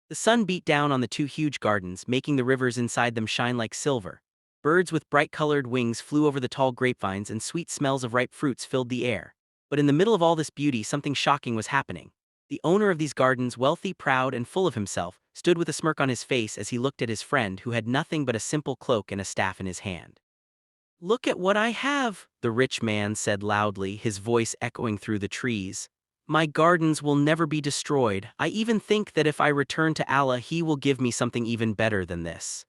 The sun beat down on the two huge gardens, making the rivers inside them shine like silver. Birds with bright-colored wings flew over the tall grapevines and sweet smells of ripe fruits filled the air. But in the middle of all this beauty, something shocking was happening. The owner of these gardens, wealthy, proud, and full of himself, stood with a smirk on his face as he looked at his friend who had nothing but a simple cloak and a staff in his hand. "Look at what I have," the rich man said loudly, his voice echoing through the trees. "My gardens will never be destroyed. I even think that if I return to Allah, He will give me something even better than this."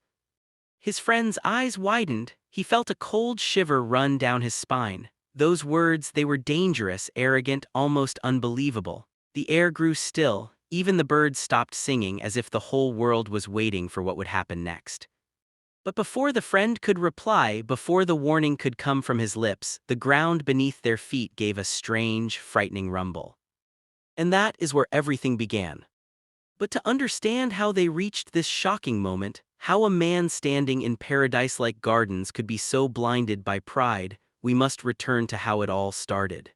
His friend's eyes widened. He felt a cold shiver run down his spine. Those words, they were dangerous, arrogant, almost unbelievable. The air grew still. Even the birds stopped singing, as if the whole world was waiting for what would happen next. But before the friend could reply, before the warning could come from his lips, the ground beneath their feet gave a strange, frightening rumble. And that is where everything began. But to understand how they reached this shocking moment, how a man standing in paradise-like gardens could be so blinded by pride, we must return to how it all started.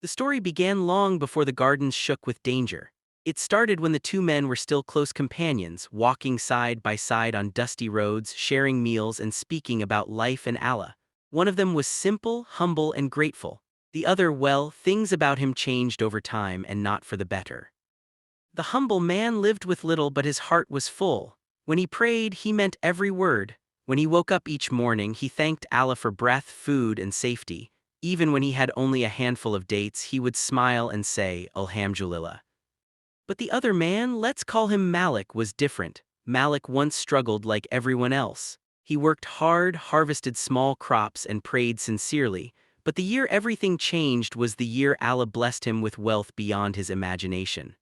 The story began long before the gardens shook with danger. It started when the two men were still close companions, walking side by side on dusty roads, sharing meals and speaking about life and Allah. One of them was simple, humble, and grateful. The other, well, things about him changed over time and not for the better. The humble man lived with little, but his heart was full. When he prayed, he meant every word. When he woke up each morning, he thanked Allah for breath, food, and safety. Even when he had only a handful of dates, he would smile and say, "Alhamdulillah." But the other man, let's call him Malik, was different. Malik once struggled like everyone else. He worked hard, harvested small crops, and prayed sincerely. But the year everything changed was the year Allah blessed him with wealth beyond his imagination.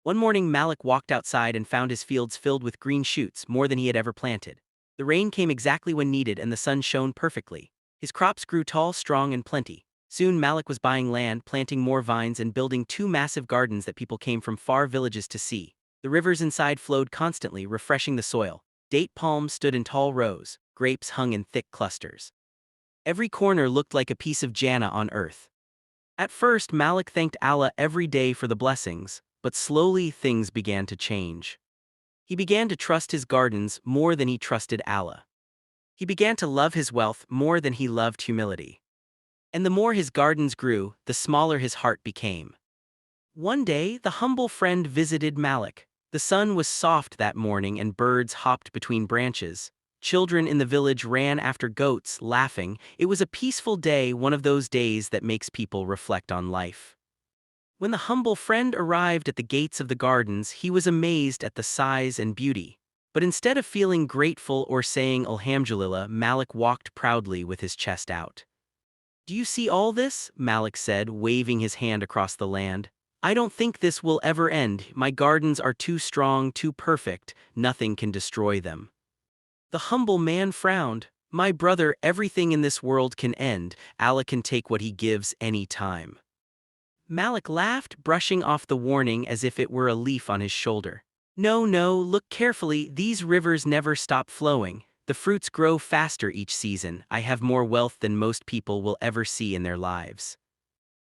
One morning, Malik walked outside and found his fields filled with green shoots, more than he had ever planted. The rain came exactly when needed and the sun shone perfectly. His crops grew tall, strong, and plenty. Soon Malik was buying land, planting more vines, and building two massive gardens that people came from far villages to see. The rivers inside flowed constantly, refreshing the soil. Date palms stood in tall rows, grapes hung in thick clusters. Every corner looked like a piece of Jannah on earth. At first, Malik thanked Allah every day for the blessings, but slowly things began to change. He began to trust his gardens more than he trusted Allah. He began to love his wealth more than he loved humility. And the more his gardens grew, the smaller his heart became. One day, the humble friend visited Malik. The sun was soft that morning and birds hopped between branches. Children in the village ran after goats, laughing. It was a peaceful day, one of those days that makes people reflect on life. When the humble friend arrived at the gates of the gardens, he was amazed at the size and beauty. But instead of feeling grateful or saying Alhamdulillah, Malik walked proudly with his chest out. "Do you see all this?" Malik said, waving his hand across the land. "I don't think this will ever end. My gardens are too strong, too perfect. Nothing can destroy them." The humble man frowned. "My brother, everything in this world can end. Allah can take what He gives any time." Malik laughed, brushing off the warning as if it were a leaf on his shoulder. "No, no, look carefully. These rivers never stop flowing. The fruits grow faster each season. I have more wealth than most people will ever see in their lives."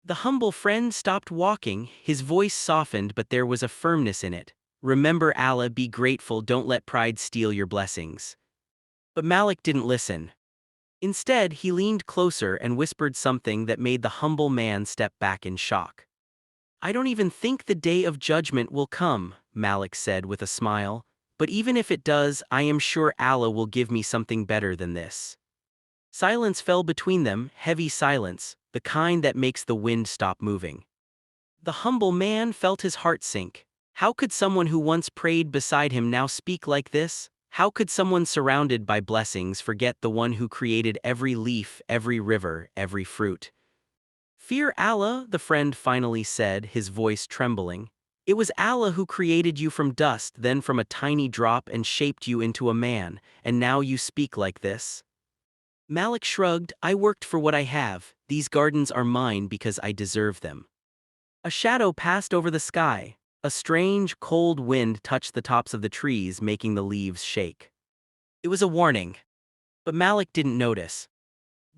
The humble friend stopped walking, his voice softened, but there was a firmness in it. "Remember Allah, be grateful, don't let pride steal your blessings." But Malik didn't listen. Instead, he leaned closer and whispered something that made the humble man step back in shock. "I don't even think the day of judgment will come," Malik said with a smile. "But even if it does, I am sure Allah will give me something better than this." Silence fell between them, heavy silence, the kind that makes the wind stop moving. The humble man felt his heart sink. How could someone who once prayed beside him now speak like this? How could someone surrounded by blessings forget the one who created every leaf, every river, every fruit? "Fear Allah," the friend finally said, his voice trembling. "It was Allah who created you from dust, then from a tiny drop, and shaped you into a man, and now you speak like this?" Malik shrugged. "I worked for what I have. These gardens are mine because I deserve them." A shadow passed over the sky. A strange, cold wind touched the tops of the trees, making the leaves shake. It was a warning. But Malik didn't notice.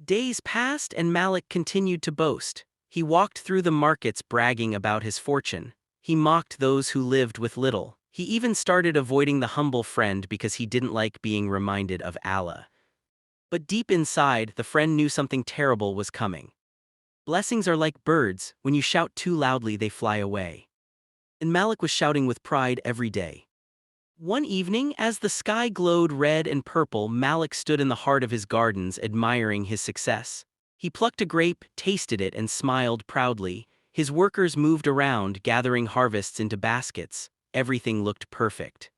Days passed and Malik continued to boast. He walked through the markets bragging about his fortune. He mocked those who lived with little. He even started avoiding the humble friend because he didn't like being reminded of Allah. But deep inside, the friend knew something terrible was coming. Blessings are like birds, when you shout too loudly they fly away. And Malik was shouting with pride every day. One evening, as the sky glowed red and purple, Malik stood in the heart of his gardens admiring his success. He plucked a grape, tasted it, and smiled proudly. His workers moved around, gathering harvests into baskets. Everything looked perfect.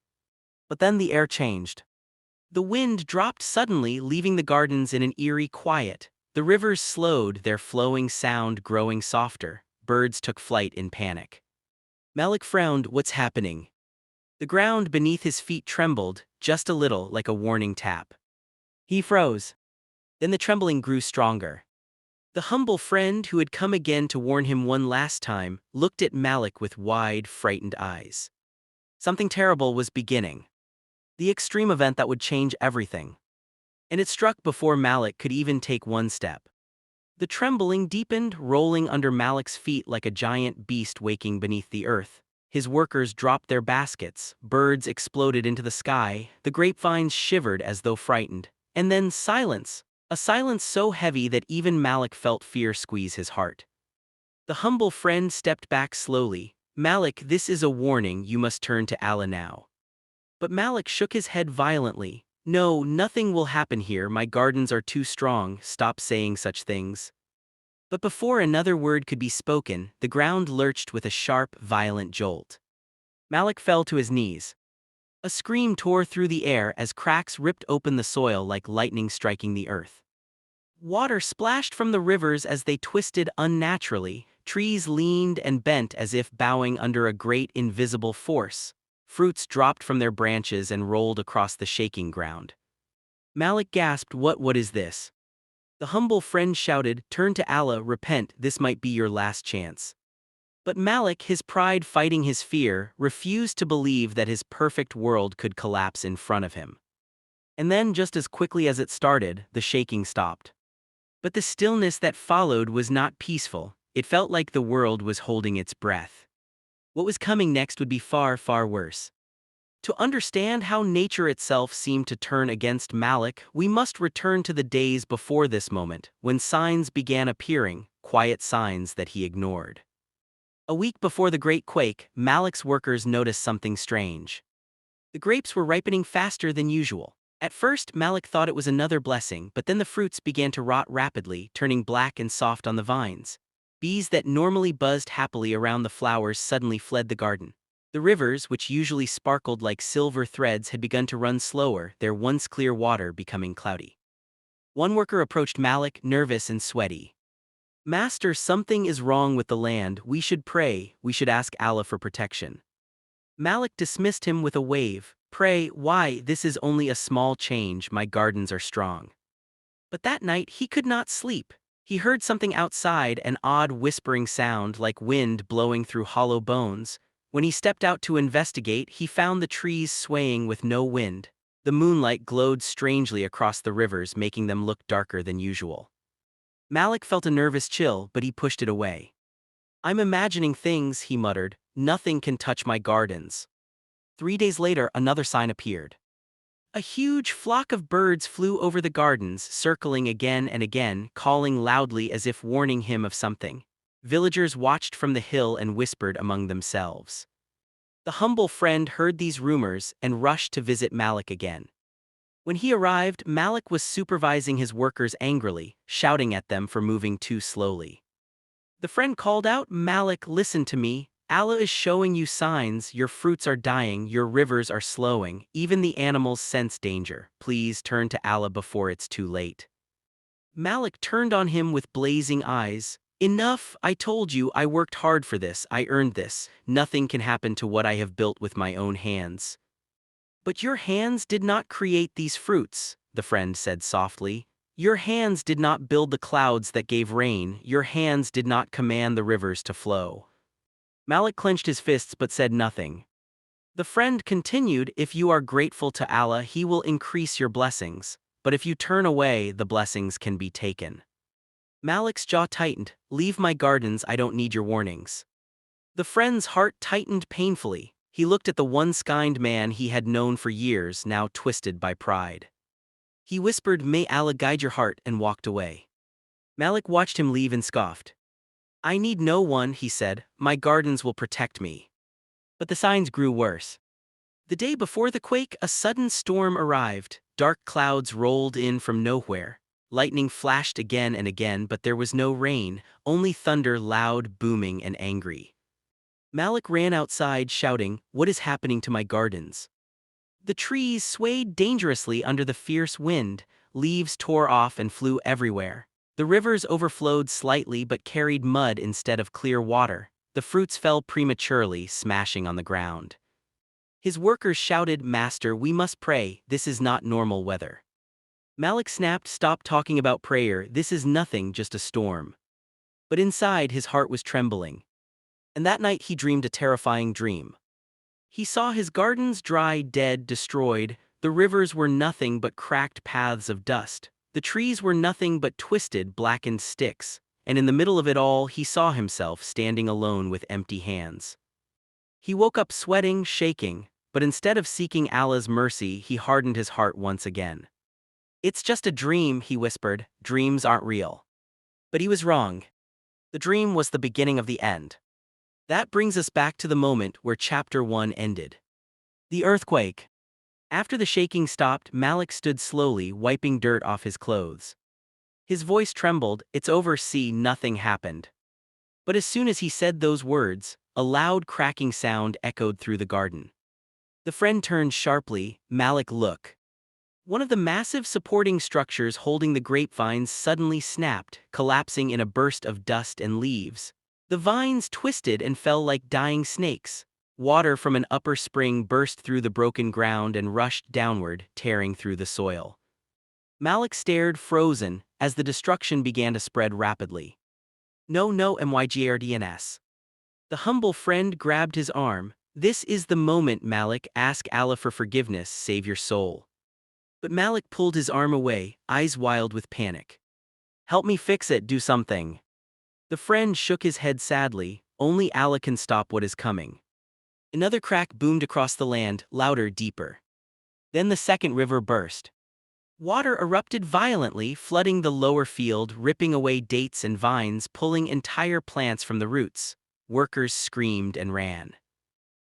But then the air changed. The wind dropped suddenly, leaving the gardens in an eerie quiet. The rivers slowed, their flowing sound growing softer. Birds took flight in panic. Malik frowned. What's happening? The ground beneath his feet trembled, just a little, like a warning tap. He froze. Then the trembling grew stronger. The humble friend who had come again to warn him one last time looked at Malik with wide, frightened eyes. Something terrible was beginning. The extreme event that would change everything. And it struck before Malik could even take one step. The trembling deepened, rolling under Malik's feet like a giant beast waking beneath the earth. His workers dropped their baskets, birds exploded into the sky, the grapevines shivered as though frightened. And then silence, a silence so heavy that even Malik felt fear squeeze his heart. The humble friend stepped back slowly. Malik, this is a warning, you must turn to Allah now. But Malik shook his head violently. No, nothing will happen here, my gardens are too strong, stop saying such things. But before another word could be spoken, the ground lurched with a sharp, violent jolt. Malik fell to his knees. A scream tore through the air as cracks ripped open the soil like lightning striking the earth. Water splashed from the rivers as they twisted unnaturally, trees leaned and bent as if bowing under a great invisible force. Fruits dropped from their branches and rolled across the shaking ground. Malik gasped, What is this? The humble friend shouted, Turn to Allah, repent, this might be your last chance. But Malik, his pride fighting his fear, refused to believe that his perfect world could collapse in front of him. And then, just as quickly as it started, the shaking stopped. But the stillness that followed was not peaceful. It felt like the world was holding its breath. What was coming next would be far, far worse. To understand how nature itself seemed to turn against Malik, we must return to the days before this moment, when signs began appearing, quiet signs that he ignored. A week before the Great Quake, Malik's workers noticed something strange. The grapes were ripening faster than usual. At first, Malik thought it was another blessing, but then the fruits began to rot rapidly, turning black and soft on the vines. Bees that normally buzzed happily around the flowers suddenly fled the garden. The rivers, which usually sparkled like silver threads, had begun to run slower, their once clear water becoming cloudy. One worker approached Malik, nervous and sweaty. Master, something is wrong with the land, we should pray, we should ask Allah for protection. Malik dismissed him with a wave. Pray, why, this is only a small change, my gardens are strong. But that night he could not sleep. He heard something outside, an odd whispering sound like wind blowing through hollow bones. When he stepped out to investigate, he found the trees swaying with no wind. The moonlight glowed strangely across the rivers, making them look darker than usual. Malik felt a nervous chill, but he pushed it away. I'm imagining things, he muttered. Nothing can touch my gardens. 3 days later, another sign appeared. A huge flock of birds flew over the gardens, circling again and again, calling loudly as if warning him of something. Villagers watched from the hill and whispered among themselves. The humble friend heard these rumors and rushed to visit Malik again. When he arrived, Malik was supervising his workers angrily, shouting at them for moving too slowly. The friend called out, Malik, listen to me. Allah is showing you signs, your fruits are dying, your rivers are slowing, even the animals sense danger. Please turn to Allah before it's too late. Malik turned on him with blazing eyes. Enough, I told you, I worked hard for this, I earned this. Nothing can happen to what I have built with my own hands. But your hands did not create these fruits, the friend said softly. Your hands did not build the clouds that gave rain, your hands did not command the rivers to flow. Malik clenched his fists but said nothing. The friend continued, if you are grateful to Allah, He will increase your blessings, but if you turn away, the blessings can be taken. Malik's jaw tightened. Leave my gardens, I don't need your warnings. The friend's heart tightened painfully. He looked at the once-kind man he had known for years, now twisted by pride. He whispered, "May Allah guide your heart," and walked away. Malik watched him leave and scoffed. "I need no one," he said, "my gardens will protect me." But the signs grew worse. The day before the quake, a sudden storm arrived. Dark clouds rolled in from nowhere. Lightning flashed again and again, but there was no rain, only thunder, loud, booming, and angry. Malik ran outside, shouting, "What is happening to my gardens?" The trees swayed dangerously under the fierce wind, leaves tore off and flew everywhere. The rivers overflowed slightly but carried mud instead of clear water. The fruits fell prematurely, smashing on the ground. His workers shouted, "Master, we must pray, this is not normal weather." Malik snapped, "Stop talking about prayer, this is nothing, just a storm." But inside his heart was trembling. And that night he dreamed a terrifying dream. He saw his gardens dry, dead, destroyed. The rivers were nothing but cracked paths of dust. The trees were nothing but twisted, blackened sticks. And in the middle of it all, he saw himself standing alone with empty hands. He woke up sweating, shaking, but instead of seeking Allah's mercy, he hardened his heart once again. "It's just a dream," he whispered. "Dreams aren't real." But he was wrong. The dream was the beginning of the end. That brings us back to the moment where Chapter 1 ended. The earthquake. After the shaking stopped, Malik stood slowly, wiping dirt off his clothes. His voice trembled, "It's over, see, nothing happened." But as soon as he said those words, a loud cracking sound echoed through the garden. The friend turned sharply. "Malik, look." One of the massive supporting structures holding the grapevines suddenly snapped, collapsing in a burst of dust and leaves. The vines twisted and fell like dying snakes. Water from an upper spring burst through the broken ground and rushed downward, tearing through the soil. Malik stared, frozen, as the destruction began to spread rapidly. "No, no, mygardns." The humble friend grabbed his arm. "This is the moment, Malik. Ask Allah for forgiveness, save your soul." But Malik pulled his arm away, eyes wild with panic. "Help me fix it, do something." The friend shook his head sadly. "Only Allah can stop what is coming." Another crack boomed across the land, louder, deeper. Then the second river burst. Water erupted violently, flooding the lower field, ripping away dates and vines, pulling entire plants from the roots. Workers screamed and ran.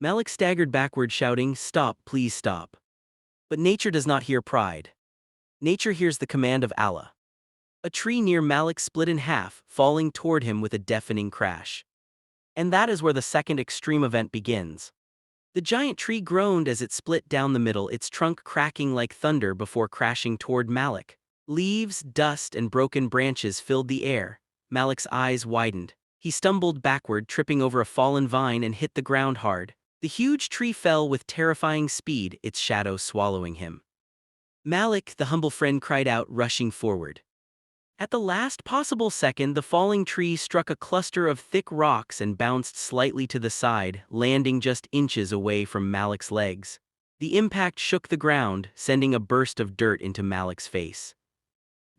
Malik staggered backward, shouting, "Stop, please stop." But nature does not hear pride. Nature hears the command of Allah. A tree near Malik split in half, falling toward him with a deafening crash. And that is where the second extreme event begins. The giant tree groaned as it split down the middle, its trunk cracking like thunder before crashing toward Malik. Leaves, dust, and broken branches filled the air. Malik's eyes widened. He stumbled backward, tripping over a fallen vine, and hit the ground hard. The huge tree fell with terrifying speed, its shadow swallowing him. "Malik," the humble friend cried out, rushing forward. At the last possible second, the falling tree struck a cluster of thick rocks and bounced slightly to the side, landing just inches away from Malik's legs. The impact shook the ground, sending a burst of dirt into Malik's face.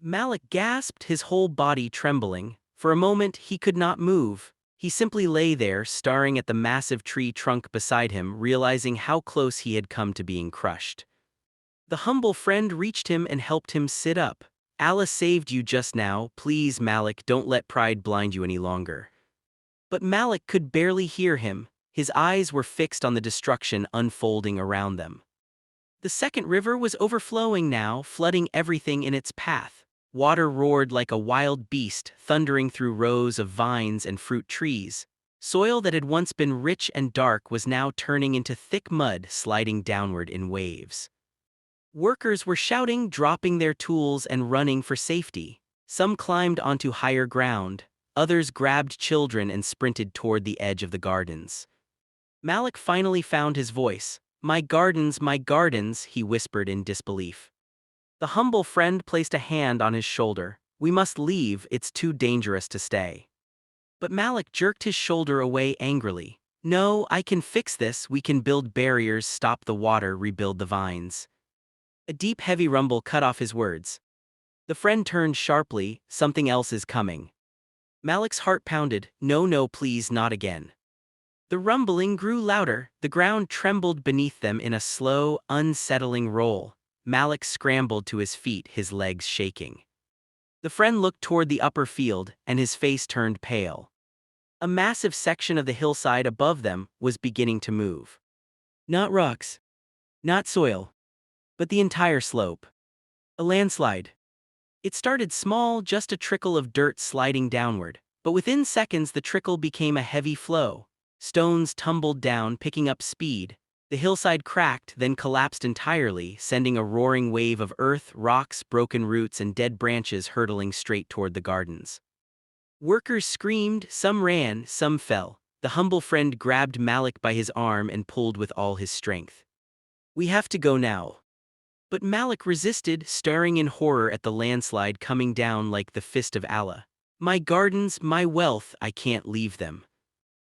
Malik gasped, his whole body trembling. For a moment, he could not move. He simply lay there, staring at the massive tree trunk beside him, realizing how close he had come to being crushed. The humble friend reached him and helped him sit up. "Allah saved you just now, please Malik, don't let pride blind you any longer." But Malik could barely hear him. His eyes were fixed on the destruction unfolding around them. The second river was overflowing now, flooding everything in its path. Water roared like a wild beast, thundering through rows of vines and fruit trees. Soil that had once been rich and dark was now turning into thick mud, sliding downward in waves. Workers were shouting, dropping their tools, and running for safety. Some climbed onto higher ground. Others grabbed children and sprinted toward the edge of the gardens. Malik finally found his voice. My gardens," he whispered in disbelief. The humble friend placed a hand on his shoulder. "We must leave, it's too dangerous to stay." But Malik jerked his shoulder away angrily. "No, I can fix this, we can build barriers, stop the water, rebuild the vines." A deep, heavy rumble cut off his words. The friend turned sharply. "Something else is coming." Malik's heart pounded. "No, no, please, not again." The rumbling grew louder, the ground trembled beneath them in a slow, unsettling roll. Malik scrambled to his feet, his legs shaking. The friend looked toward the upper field, and his face turned pale. A massive section of the hillside above them was beginning to move. Not rocks, not soil, but the entire slope. A landslide. It started small, just a trickle of dirt sliding downward, but within seconds the trickle became a heavy flow. Stones tumbled down, picking up speed. The hillside cracked, then collapsed entirely, sending a roaring wave of earth, rocks, broken roots, and dead branches hurtling straight toward the gardens. Workers screamed, some ran, some fell. The humble friend grabbed Malik by his arm and pulled with all his strength. "We have to go now." But Malik resisted, staring in horror at the landslide coming down like the fist of Allah. "My gardens, my wealth, I can't leave them."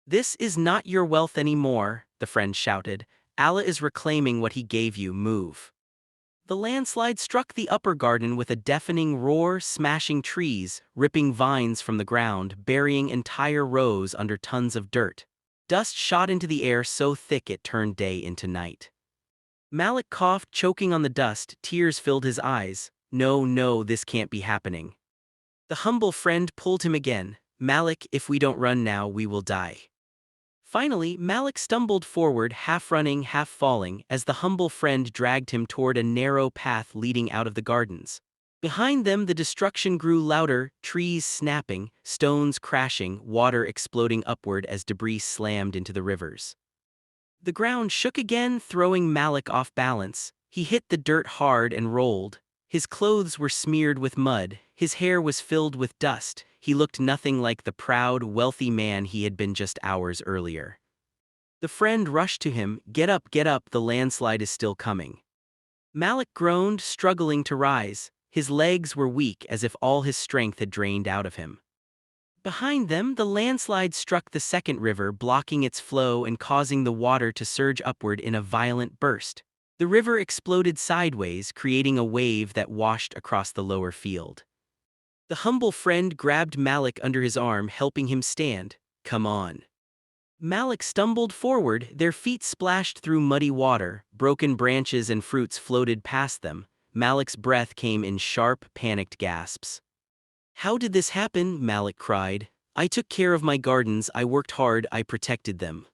"This is not your wealth anymore," the friend shouted. "Allah is reclaiming what he gave you, move." The landslide struck the upper garden with a deafening roar, smashing trees, ripping vines from the ground, burying entire rows under tons of dirt. Dust shot into the air so thick it turned day into night. Malik coughed, choking on the dust, tears filled his eyes. "No, no, this can't be happening." The humble friend pulled him again. "Malik, if we don't run now, we will die." Finally, Malik stumbled forward, half running, half falling, as the humble friend dragged him toward a narrow path leading out of the gardens. Behind them, the destruction grew louder, trees snapping, stones crashing, water exploding upward as debris slammed into the rivers. The ground shook again, throwing Malik off balance. He hit the dirt hard and rolled. His clothes were smeared with mud, his hair was filled with dust. He looked nothing like the proud, wealthy man he had been just hours earlier. The friend rushed to him. Get up, the landslide is still coming." Malik groaned, struggling to rise. His legs were weak, as if all his strength had drained out of him. Behind them, the landslide struck the second river, blocking its flow and causing the water to surge upward in a violent burst. The river exploded sideways, creating a wave that washed across the lower field. The humble friend grabbed Malik under his arm, helping him stand. "Come on." Malik stumbled forward, their feet splashed through muddy water, broken branches and fruits floated past them. Malik's breath came in sharp, panicked gasps. "How did this happen?" Malik cried. "I took care of my gardens, I worked hard, I protected them."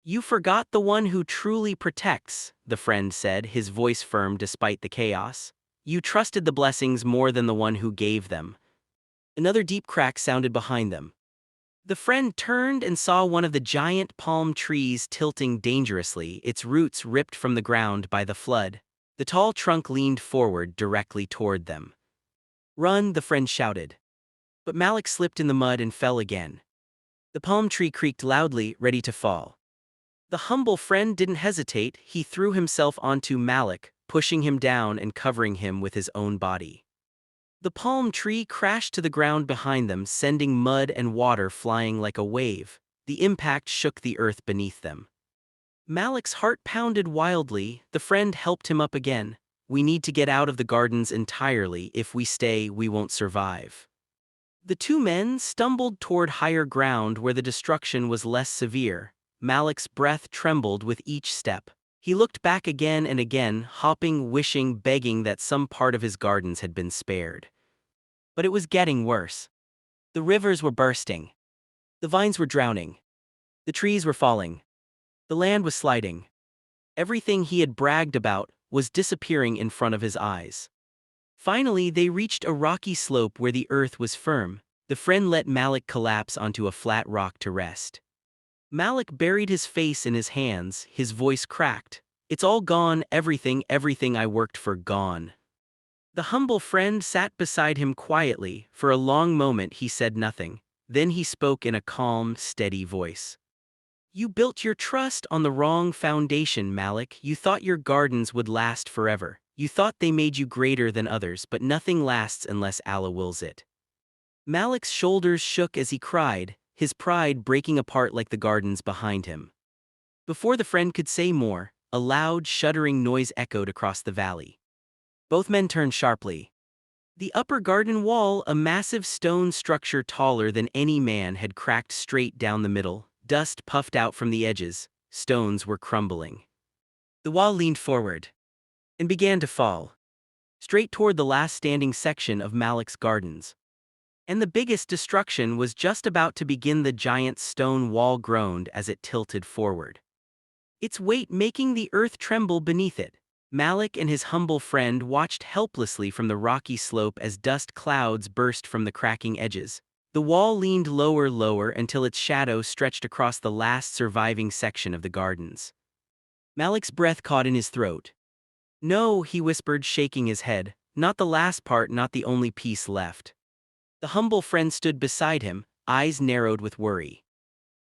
"You forgot the one who truly protects," the friend said, his voice firm despite the chaos. "You trusted the blessings more than the one who gave them." Another deep crack sounded behind them. The friend turned and saw one of the giant palm trees tilting dangerously, its roots ripped from the ground by the flood. The tall trunk leaned forward directly toward them. "Run," the friend shouted. But Malik slipped in the mud and fell again. The palm tree creaked loudly, ready to fall. The humble friend didn't hesitate. He threw himself onto Malik, pushing him down and covering him with his own body. The palm tree crashed to the ground behind them, sending mud and water flying like a wave. The impact shook the earth beneath them. Malik's heart pounded wildly. The friend helped him up again. "We need to get out of the gardens entirely. If we stay, we won't survive." The two men stumbled toward higher ground where the destruction was less severe. Malik's breath trembled with each step. He looked back again and again, hopping, wishing, begging that some part of his gardens had been spared. But it was getting worse. The rivers were bursting. The vines were drowning. The trees were falling. The land was sliding. Everything he had bragged about was disappearing in front of his eyes. Finally, they reached a rocky slope where the earth was firm. The friend let Malik collapse onto a flat rock to rest. Malik buried his face in his hands, his voice cracked. "It's all gone, everything I worked for, gone." The humble friend sat beside him quietly. For a long moment he said nothing. Then he spoke in a calm, steady voice. "You built your trust on the wrong foundation, Malik. You thought your gardens would last forever. You thought they made you greater than others, but nothing lasts unless Allah wills it." Malik's shoulders shook as he cried, his pride breaking apart like the gardens behind him. Before the friend could say more, a loud, shuddering noise echoed across the valley. Both men turned sharply. The upper garden wall, a massive stone structure taller than any man, had cracked straight down the middle. Dust puffed out from the edges, stones were crumbling. The wall leaned forward and began to fall, straight toward the last standing section of Malik's gardens. And the biggest destruction was just about to begin. The giant stone wall groaned as it tilted forward, its weight making the earth tremble beneath it. Malik and his humble friend watched helplessly from the rocky slope as dust clouds burst from the cracking edges. The wall leaned lower until its shadow stretched across the last surviving section of the gardens. Malik's breath caught in his throat. "No," he whispered, shaking his head. "Not the last part, not the only piece left." The humble friend stood beside him, eyes narrowed with worry.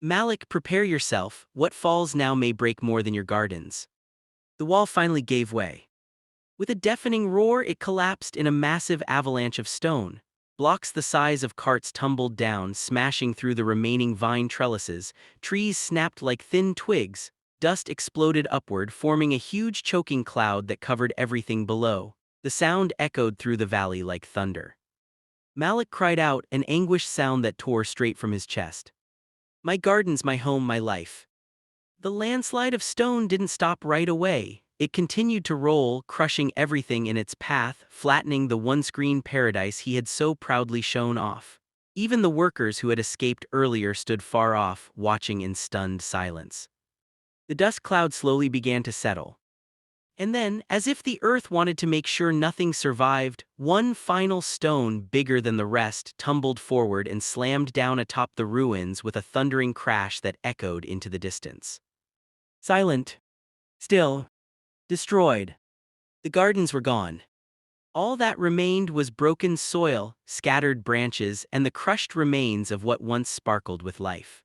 "Malik, prepare yourself. What falls now may break more than your gardens." The wall finally gave way. With a deafening roar, it collapsed in a massive avalanche of stone. Blocks the size of carts tumbled down, smashing through the remaining vine trellises. Trees snapped like thin twigs. Dust exploded upward, forming a huge choking cloud that covered everything below. The sound echoed through the valley like thunder. Malik cried out, an anguished sound that tore straight from his chest. "My gardens, my home, my life." The landslide of stone didn't stop right away. It continued to roll, crushing everything in its path, flattening the one-screen paradise he had so proudly shown off. Even the workers who had escaped earlier stood far off, watching in stunned silence. The dust cloud slowly began to settle. And then, as if the earth wanted to make sure nothing survived, one final stone, bigger than the rest, tumbled forward and slammed down atop the ruins with a thundering crash that echoed into the distance. Silent. Still. Destroyed. The gardens were gone. All that remained was broken soil, scattered branches, and the crushed remains of what once sparkled with life.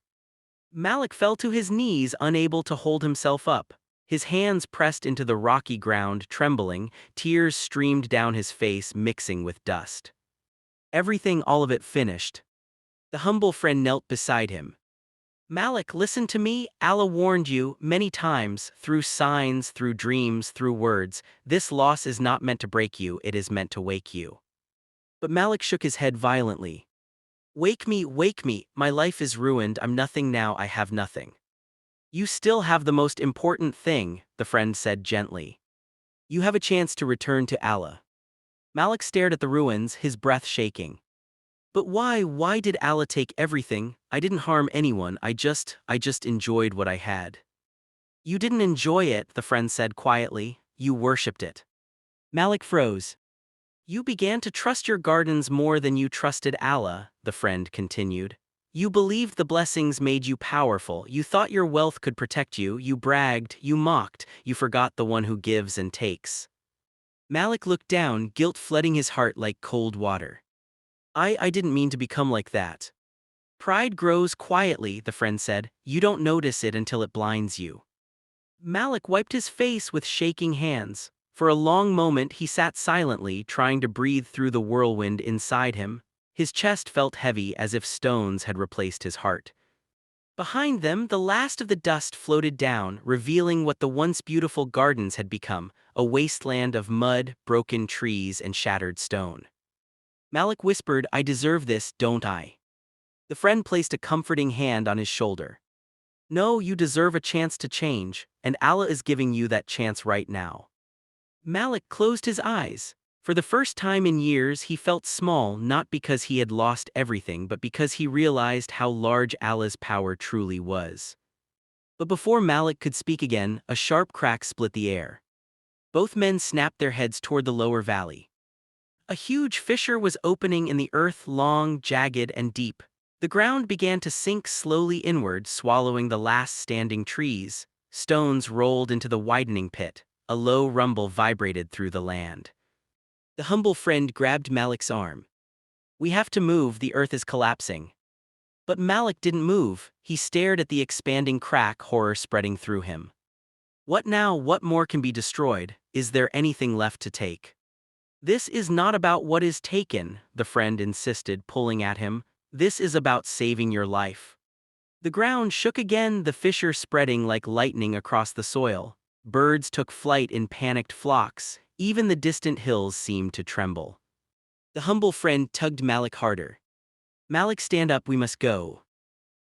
Malik fell to his knees, unable to hold himself up. His hands pressed into the rocky ground, trembling, tears streamed down his face, mixing with dust. Everything, all of it, finished. The humble friend knelt beside him. "Malik, listen to me. Allah warned you many times, through signs, through dreams, through words. This loss is not meant to break you, it is meant to wake you." But Malik shook his head violently. Wake me, my life is ruined, I'm nothing now, I have nothing." "You still have the most important thing," the friend said gently. "You have a chance to return to Allah." Malik stared at the ruins, his breath shaking. "But why did Allah take everything? I didn't harm anyone, I just enjoyed what I had." "You didn't enjoy it," the friend said quietly, "you worshipped it." Malik froze. "You began to trust your gardens more than you trusted Allah," the friend continued. "You believed the blessings made you powerful, you thought your wealth could protect you, you bragged, you mocked, you forgot the one who gives and takes." Malik looked down, guilt flooding his heart like cold water. I didn't mean to become like that." "Pride grows quietly," the friend said. "You don't notice it until it blinds you." Malik wiped his face with shaking hands. For a long moment he sat silently, trying to breathe through the whirlwind inside him. His chest felt heavy, as if stones had replaced his heart. Behind them, the last of the dust floated down, revealing what the once beautiful gardens had become, a wasteland of mud, broken trees, and shattered stone. Malik whispered, "I deserve this, don't I?" The friend placed a comforting hand on his shoulder. "No, you deserve a chance to change, and Allah is giving you that chance right now." Malik closed his eyes. For the first time in years he felt small, not because he had lost everything but because he realized how large Allah's power truly was. But before Malik could speak again, a sharp crack split the air. Both men snapped their heads toward the lower valley. A huge fissure was opening in the earth, long, jagged, and deep. The ground began to sink slowly inward, swallowing the last standing trees. Stones rolled into the widening pit. A low rumble vibrated through the land. The humble friend grabbed Malik's arm. "We have to move, the earth is collapsing." But Malik didn't move. He stared at the expanding crack, horror spreading through him. "What now? What more can be destroyed? Is there anything left to take?" "This is not about what is taken," the friend insisted, pulling at him. "This is about saving your life." The ground shook again, the fissure spreading like lightning across the soil. Birds took flight in panicked flocks. Even the distant hills seemed to tremble. The humble friend tugged Malik harder. "Malik, stand up, we must go."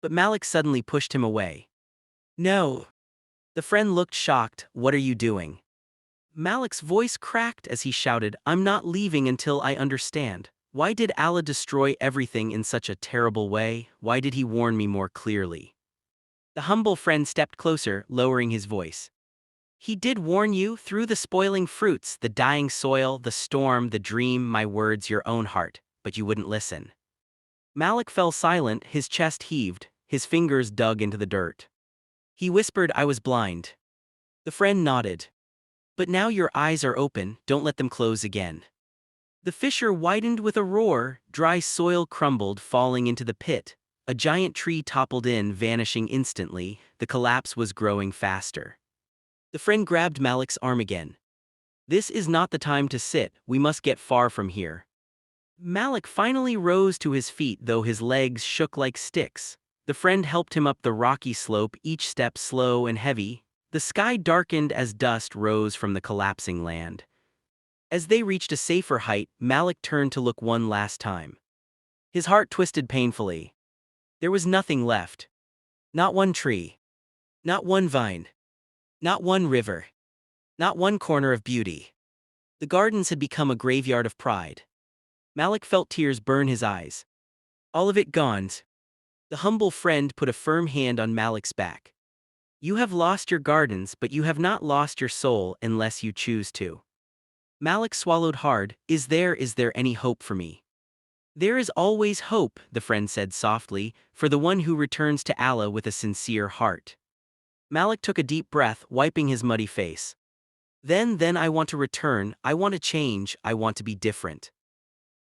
But Malik suddenly pushed him away. No. The friend looked shocked. What are you doing? Malik's voice cracked as he shouted, I'm not leaving until I understand. Why did Allah destroy everything in such a terrible way? Why did he warn me more clearly? The humble friend stepped closer, lowering his voice. He did warn you through the spoiling fruits, the dying soil, the storm, the dream, my words, your own heart, but you wouldn't listen. Malik fell silent, his chest heaved, his fingers dug into the dirt. He whispered, I was blind. The friend nodded. But now your eyes are open, don't let them close again. The fissure widened with a roar, dry soil crumbled, falling into the pit. A giant tree toppled in, vanishing instantly. The collapse was growing faster. The friend grabbed Malik's arm again. This is not the time to sit, we must get far from here. Malik finally rose to his feet, though his legs shook like sticks. The friend helped him up the rocky slope, each step slow and heavy. The sky darkened as dust rose from the collapsing land. As they reached a safer height, Malik turned to look one last time. His heart twisted painfully. There was nothing left. Not one tree. Not one vine. Not one river. Not one corner of beauty. The gardens had become a graveyard of pride. Malik felt tears burn his eyes. All of it gone. The humble friend put a firm hand on Malik's back. You have lost your gardens, but you have not lost your soul unless you choose to. Malik swallowed hard. Is there any hope for me? There is always hope, the friend said softly, for the one who returns to Allah with a sincere heart. Malik took a deep breath, wiping his muddy face. Then I want to return, I want to change, I want to be different.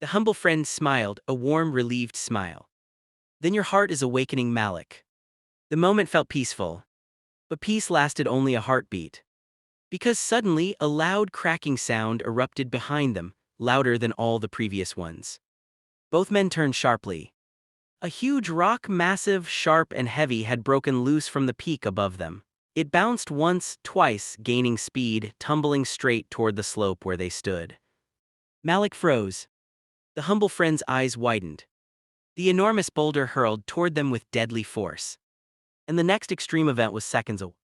The humble friend smiled, a warm, relieved smile. Then your heart is awakening, Malik. The moment felt peaceful. But peace lasted only a heartbeat. Because suddenly a loud cracking sound erupted behind them, louder than all the previous ones. Both men turned sharply. A huge rock, massive, sharp and heavy, had broken loose from the peak above them. It bounced once, twice, gaining speed, tumbling straight toward the slope where they stood. Malik froze. The humble friend's eyes widened. The enormous boulder hurled toward them with deadly force. And the next extreme event was seconds away.